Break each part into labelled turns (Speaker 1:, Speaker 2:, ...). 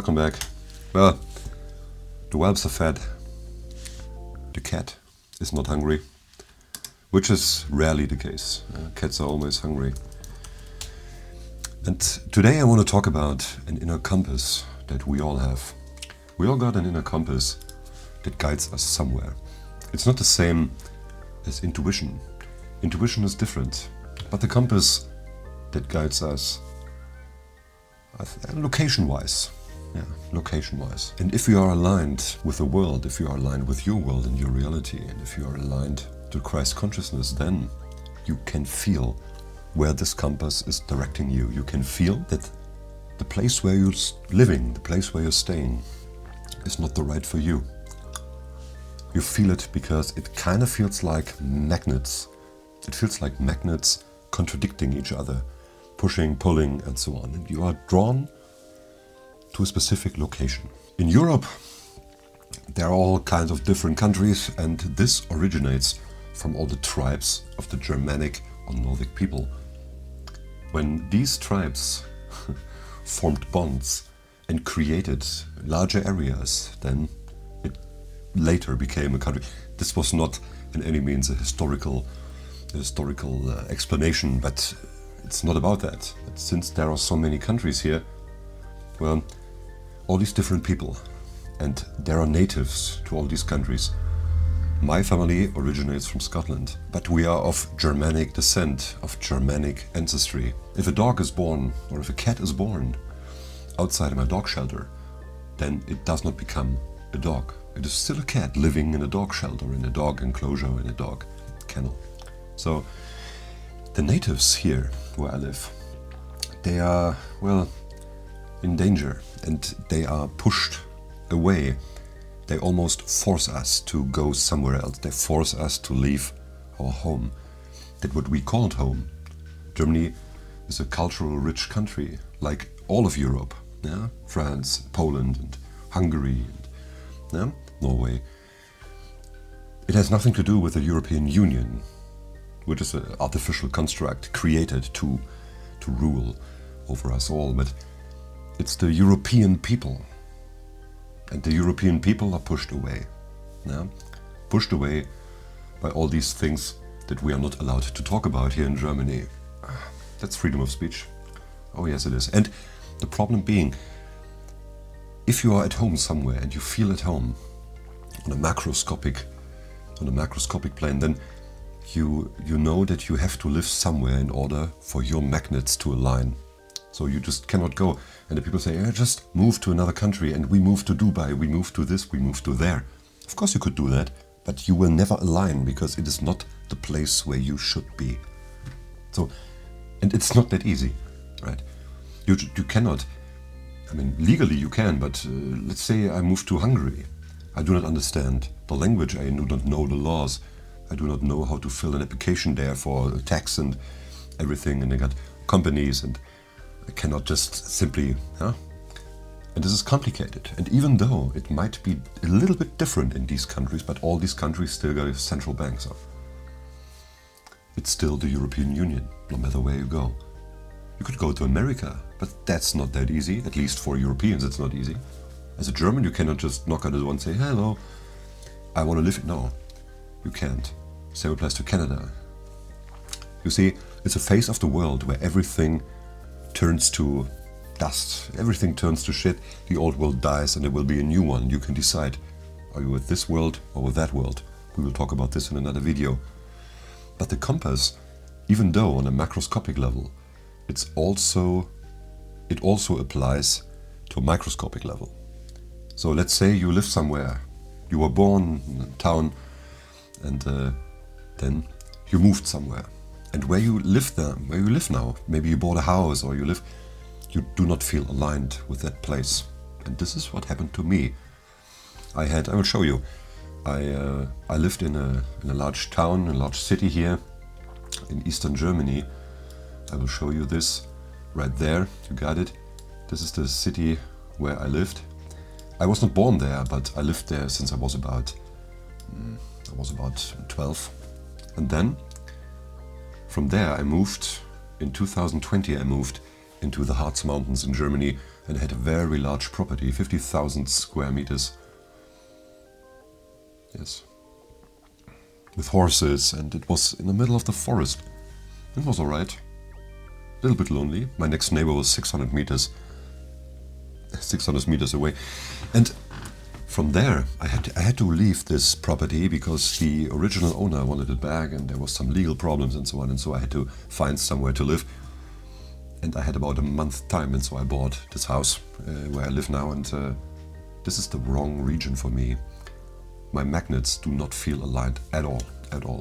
Speaker 1: welcome back. Well, the whelps are fed. The cat is not hungry, which is rarely the case. Cats are always hungry. And today I want to talk about an inner compass that we all have. We all got an inner compass that guides us somewhere. It's not the same as intuition. Intuition is different, but the compass that guides us location-wise. Yeah, location-wise. And if you are aligned with the world, if you are aligned with your world and your reality, and if you are aligned to Christ consciousness, then you can feel where this compass is directing you. You can feel that the place where you're living, the place where you're staying, is not the right for you. You feel it because it kind of feels like magnets. It feels like magnets contradicting each other, pushing, pulling, and so on. And you are drawn to a specific location. In Europe, there are all kinds of different countries, and this originates from all the tribes of the Germanic or Nordic people. When these tribes formed bonds and created larger areas, then it later became a country. This was not in any means a historical explanation, but it's not about that. But since there are so many countries here, well, all these different people, and there are natives to all these countries. My family originates from Scotland, but we are of Germanic descent, of Germanic ancestry. If a dog is born, or if a cat is born outside of my dog shelter, then it does not become a dog. It is still a cat living in a dog shelter, in a dog enclosure, in a dog kennel. So the natives here where I live, they are, well, in danger, and they are pushed away. They almost force us to go somewhere else. They force us to leave our home. That what we called home. Germany is a cultural rich country, like all of Europe. Yeah? France, Poland, and Hungary, and yeah? Norway. It has nothing to do with the European Union, which is an artificial construct created to rule over us all, but it's the European people. And the European people are pushed away. Yeah? Pushed away by all these things that we are not allowed to talk about here in Germany. That's freedom of speech. Oh yes, it is. And the problem being, if you are at home somewhere and you feel at home on a macroscopic plane, then you know that you have to live somewhere in order for your magnets to align. So you just cannot go. And the people say, just move to another country, and we move to Dubai, we move to this, we move to there. Of course you could do that, but you will never align because it is not the place where you should be. So, and it's not that easy, right? You cannot, I mean, legally you can, but let's say I move to Hungary. I do not understand the language, I do not know the laws, I do not know how to fill an application there for tax and everything, and I got companies, and I cannot just simply, and this is complicated. And even though it might be a little bit different in these countries, but all these countries still got central banks. So it's still the European Union, no matter where you go. You could go to America, but that's not that easy. At least for Europeans, it's not easy. As a German, you cannot just knock on the door and say, hello, I want to live. No, you can't. Same applies to Canada. You see, it's a phase of the world where everything turns to dust, everything turns to shit, the old world dies and there will be a new one. You can decide, are you with this world or with that world? We will talk about this in another video. But the compass, even though on a macroscopic level, it also applies to a microscopic level. So let's say you live somewhere, you were born in a town, and then you moved somewhere. And where you live now, maybe you bought a house or you do not feel aligned with that place. And this is what happened to me. I will show you. I lived in a large town, a large city here in eastern Germany. I will show you this right there. You got it. This is the city where I lived. I was not born there, but I lived there since I was about 12. And then from there I moved, in 2020 I moved into the Harz Mountains in Germany, and I had a very large property, 50,000 square meters. Yes. With horses, and it was in the middle of the forest. It was alright. A little bit lonely. My next neighbor was 600 meters away. And from there, I had to leave this property because the original owner wanted it back, and there was some legal problems and so on, and so I had to find somewhere to live. And I had about a month time, and so I bought this house where I live now, and this is the wrong region for me. My magnets do not feel aligned at all,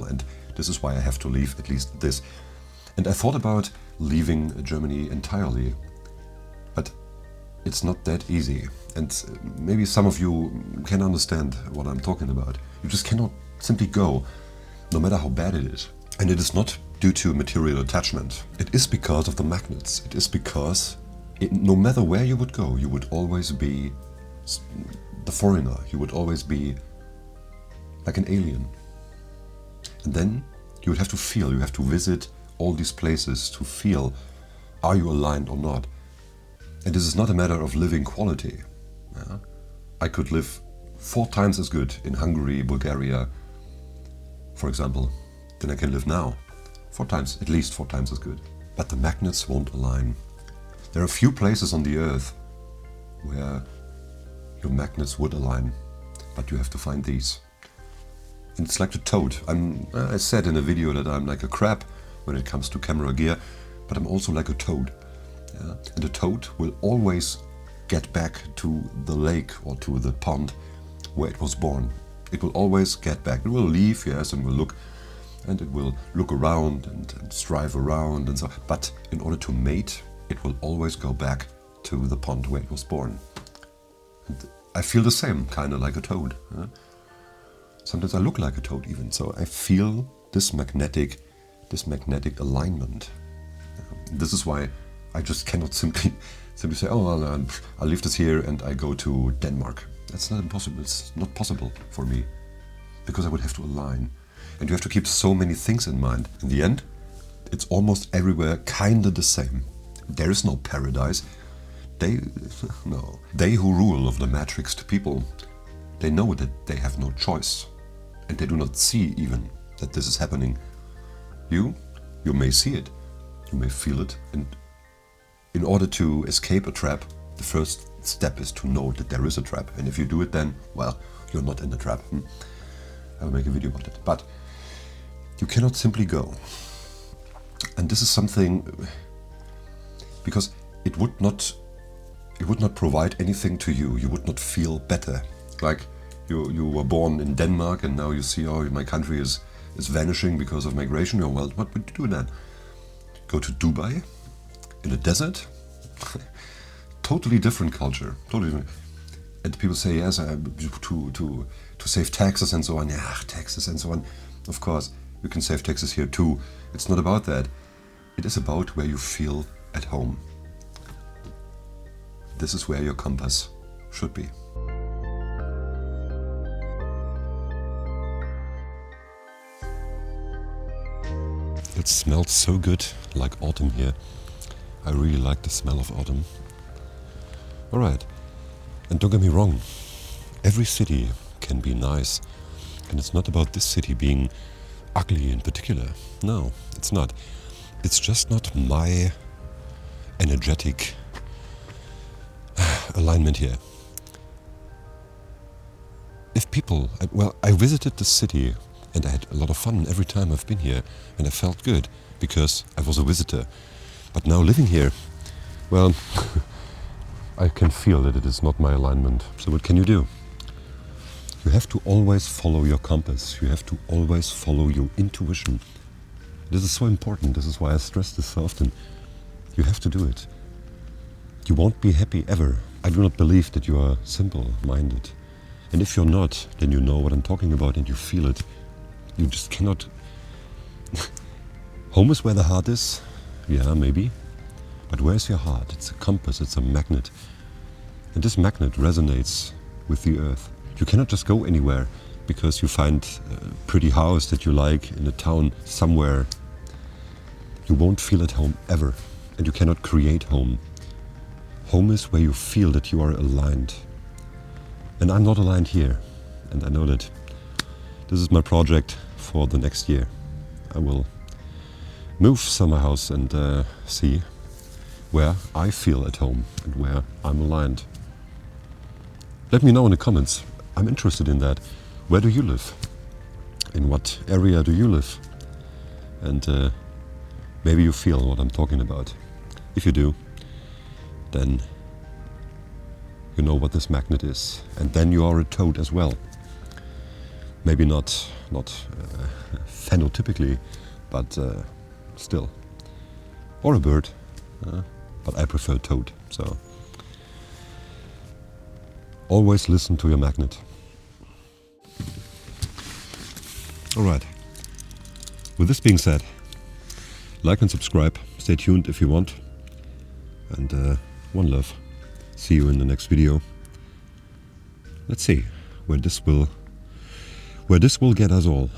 Speaker 1: and this is why I have to leave at least this. And I thought about leaving Germany entirely, but it's not that easy. And maybe some of you can understand what I'm talking about. You just cannot simply go, no matter how bad it is. And it is not due to material attachment. It is because of the magnets. It is because no matter where you would go, you would always be the foreigner. You would always be like an alien. And then you would have to feel, you have to visit all these places to feel, are you aligned or not? And this is not a matter of living quality. I could live 4 times as good in Hungary, Bulgaria, for example, than I can live now. 4 times, at least 4 times as good. But the magnets won't align. There are few places on the earth where your magnets would align, but you have to find these. And it's like the toad. I said in a video that I'm like a crab when it comes to camera gear, but I'm also like a toad. And the toad will always get back to the lake or to the pond where it was born. It will always get back. It will leave, yes, and will look, and it will look around and strive around and so. But in order to mate, it will always go back to the pond where it was born. And I feel the same, kind of like a toad. Sometimes I look like a toad even. So I feel this magnetic alignment. This is why I just cannot simply say, oh, I'll leave this here and I go to Denmark. That's not impossible. It's not possible for me because I would have to align. And you have to keep so many things in mind. In the end, it's almost everywhere kind of the same. There is no paradise. They who rule of the matrixed people, they know that they have no choice. And they do not see even that this is happening. You may see it. You may feel it. And in order to escape a trap, the first step is to know that there is a trap. And if you do it then, well, you're not in the trap. I'll make a video about it. But you cannot simply go. And this is something, because it would not provide anything to you. You would not feel better. Like you were born in Denmark and now you see, oh, my country is vanishing because of migration. Well, what would you do then? Go to Dubai? In the desert? Totally different culture. Totally different. And people say, yes, to save taxes and so on. Yeah, taxes and so on. Of course, you can save taxes here too. It's not about that. It is about where you feel at home. This is where your compass should be. It smells so good, like autumn here. I really like the smell of autumn. Alright, and don't get me wrong, every city can be nice, and it's not about this city being ugly in particular. No, it's not. It's just not my energetic alignment here. If people, I visited the city and I had a lot of fun every time I've been here, and I felt good because I was a visitor. But now living here, well, I can feel that it is not my alignment. So what can you do? You have to always follow your compass. You have to always follow your intuition. This is so important. This is why I stress this so often. You have to do it. You won't be happy ever. I do not believe that you are simple-minded. And if you're not, then you know what I'm talking about and you feel it. You just cannot... Home is where the heart is. Yeah, maybe. But where's your heart? It's a compass, it's a magnet. And this magnet resonates with the earth. You cannot just go anywhere because you find a pretty house that you like in a town somewhere. You won't feel at home ever. And you cannot create home. Home is where you feel that you are aligned. And I'm not aligned here. And I know that this is my project for the next year. I will move summer house and see where I feel at home and where I'm aligned. Let me know in the comments. I'm interested in that. Where do you live? In what area do you live? And maybe you feel what I'm talking about. If you do, then you know what this magnet is. And then you are a toad as well. Maybe not phenotypically, but still. Or a bird, but I prefer toad. So always listen to your magnet. Alright, with this being said, like and subscribe, stay tuned if you want, and one love. See you in the next video. Let's see where this will get us all.